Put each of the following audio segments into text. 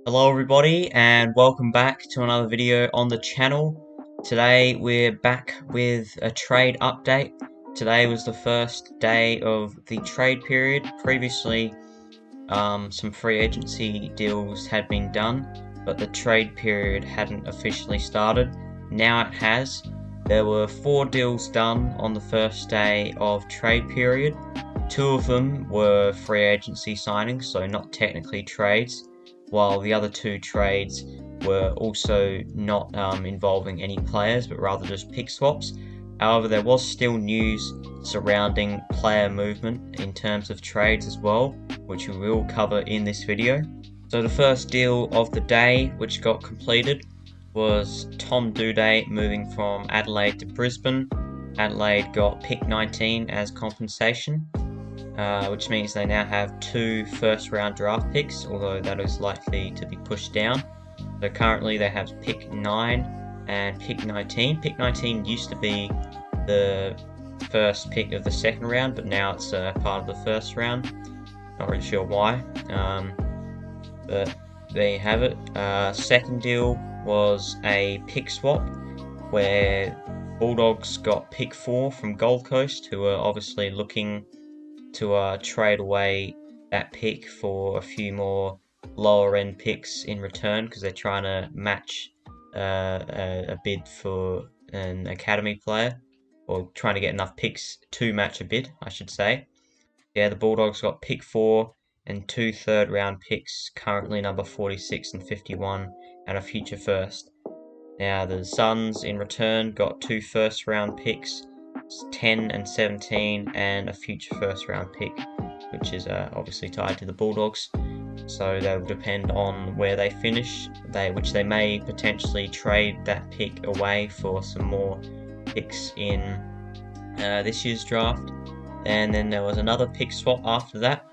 Hello everybody and welcome back to another video on the channel. Today we're back with a trade update. Today was the first day of the trade period. Previously some free agency deals had been done, but the trade period hadn't officially started. Now it has. There were 4 deals done on the first day of trade period. 2 of them were free agency signings, so not technically trades, while the other 2 trades were also not involving any players, but rather just pick swaps. However, there was still news surrounding player movement in terms of trades as well, which we will cover in this video. So the first deal of the day which got completed was Tom Doedee moving from Adelaide to Brisbane. Adelaide got pick 19 as compensation, which means they now have 2 first round draft picks, although that is likely to be pushed down. So currently they have pick 9 and pick 19. Pick 19 used to be the first pick of the second round, but now it's part of the first round. Not really sure why, but there you have it. Second deal was a pick swap where Bulldogs got pick 4 from Gold Coast, who are obviously looking to trade away that pick for a few more lower end picks in return, because they're trying to match a bid for an academy player, or trying to get enough picks to match a bid, I should say. Yeah, the Bulldogs got pick 4 and 2 third round picks, currently number 46 and 51, and a future first. Now the Suns in return got 2 first round picks, 10 and 17, and a future first round pick, which is obviously tied to the Bulldogs. So that will depend on where they finish, which they may potentially trade that pick away for some more picks in this year's draft. And then there was another pick swap after that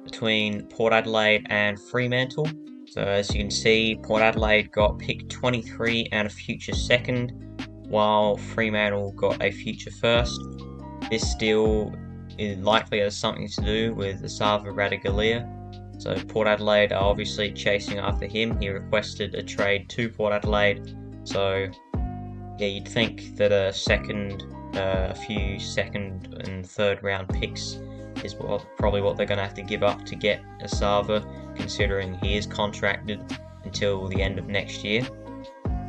between Port Adelaide and Fremantle. So as you can see, Port Adelaide got pick 23 and a future second, while Fremantle got a future first. This deal is likely has something to do with Asava Radaglia. So Port Adelaide are obviously chasing after him. He requested a trade to Port Adelaide. So yeah, you'd think that a few second and third round picks is probably what they're going to have to give up to get Asava, considering he is contracted until the end of next year.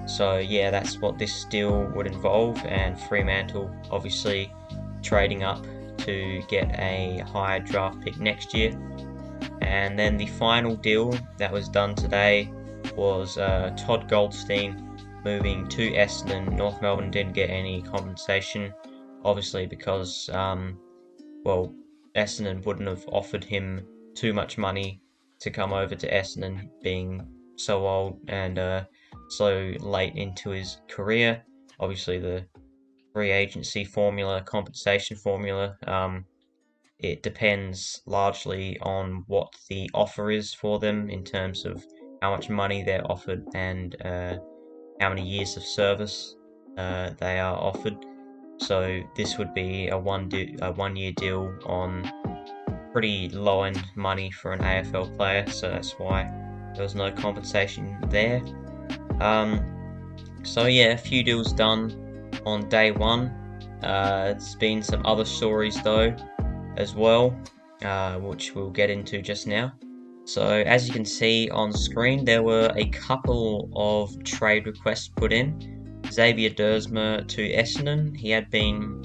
So yeah, that's what this deal would involve, and Fremantle obviously trading up to get a higher draft pick next year. And then the final deal that was done today was Todd Goldstein moving to Essendon. North Melbourne didn't get any compensation, obviously because Essendon wouldn't have offered him too much money to come over to Essendon, being so old and so late into his career. Obviously the free agency formula, compensation formula, it depends largely on what the offer is for them in terms of how much money they're offered and how many years of service they are offered. So this would be a 1 year deal on pretty low end money for an AFL player, so that's why there was no compensation there. So yeah, a few deals done on day 1. There's been some other stories though as well, which we'll get into just now. So as you can see on screen, there were a couple of trade requests put in. Xavier Dersma to Essendon. He had been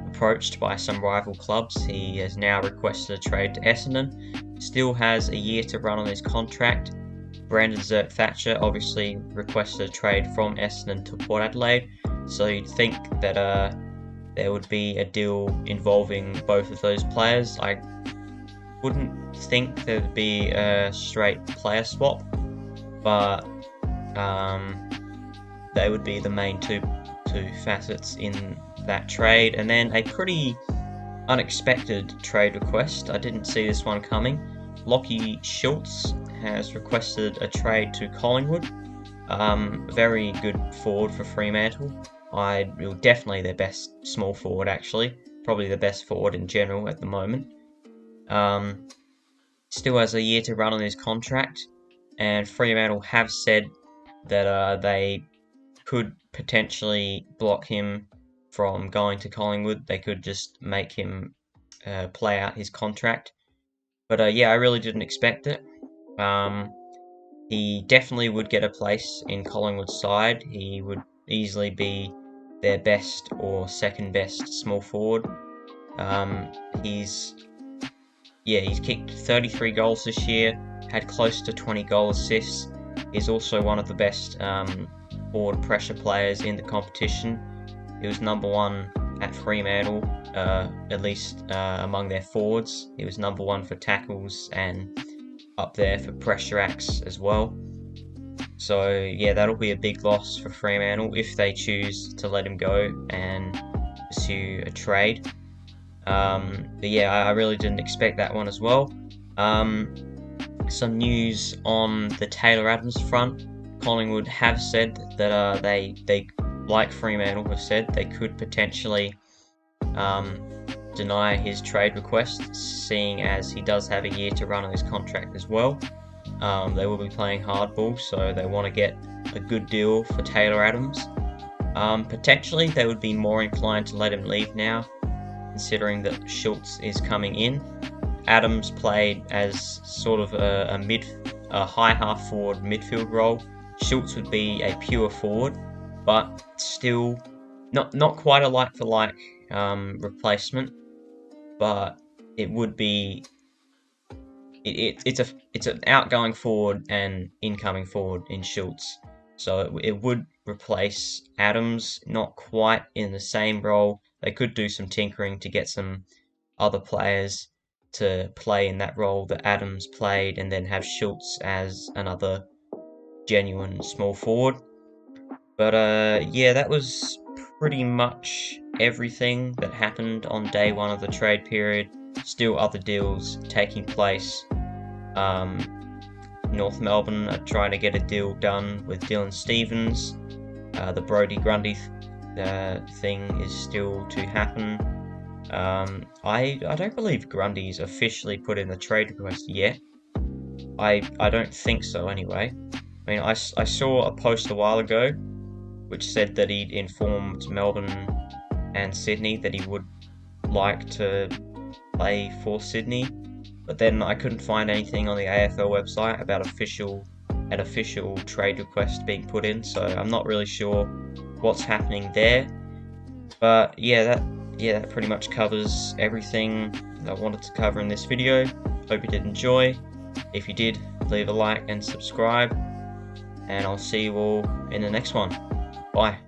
approached by some rival clubs. He has now requested a trade to Essendon. Still has a year to run on his contract. Brandon Zerk-Thatcher obviously requested a trade from Essendon to Port Adelaide. So you'd think that there would be a deal involving both of those players. I wouldn't think there'd be a straight player swap, but they would be the main two facets in that trade. And then a pretty unexpected trade request. I didn't see this one coming. Lockie Schultz has requested a trade to Collingwood. Very good forward for Fremantle. Definitely their best small forward, actually. Probably the best forward in general at the moment. Still has a year to run on his contract. and Fremantle have said that they could potentially block him from going to Collingwood. They could just make him play out his contract. But yeah, I really didn't expect it. He definitely would get a place in Collingwood's side. He would easily be their best or second best small forward. He's kicked 33 goals this year, had close to 20 goal assists. He's also one of the best forward pressure players in the competition. He was number one at Fremantle, at least among their forwards. He was number one for tackles and up there for pressure acts as well. So yeah, that'll be a big loss for Fremantle if they choose to let him go and pursue a trade. But yeah, I really didn't expect that one as well. Some news on the Taylor Adams front. Collingwood have said that they like Fremantle have said they could potentially deny his trade request, seeing as he does have a year to run on his contract as well. They will be playing hardball, so they want to get a good deal for Taylor Adams. Potentially, they would be more inclined to let him leave now, considering that Schultz is coming in. Adams played as sort of a high half forward midfield role. Schultz would be a pure forward, but still not quite a like for like replacement. But it would be it's an outgoing forward and incoming forward in Schultz, so it would replace Adams, not quite in the same role. They could do some tinkering to get some other players to play in that role that Adams played, and then have Schultz as another genuine small forward. But yeah, that was pretty much everything that happened on day one of the trade period. Still other deals taking place. North Melbourne are trying to get a deal done with Dylan Stephens. The Brodie Grundy thing is still to happen. I don't believe Grundy's officially put in the trade request yet. I don't think so anyway. I mean, I saw a post a while ago which said that he'd informed Melbourne and Sydney that he would like to play for Sydney, but then I couldn't find anything on the AFL website about an official trade request being put in, so I'm not really sure what's happening there. But yeah, that pretty much covers everything that I wanted to cover in this video. Hope you did enjoy. If you did, leave a like and subscribe, and I'll see you all in the next one. Bye.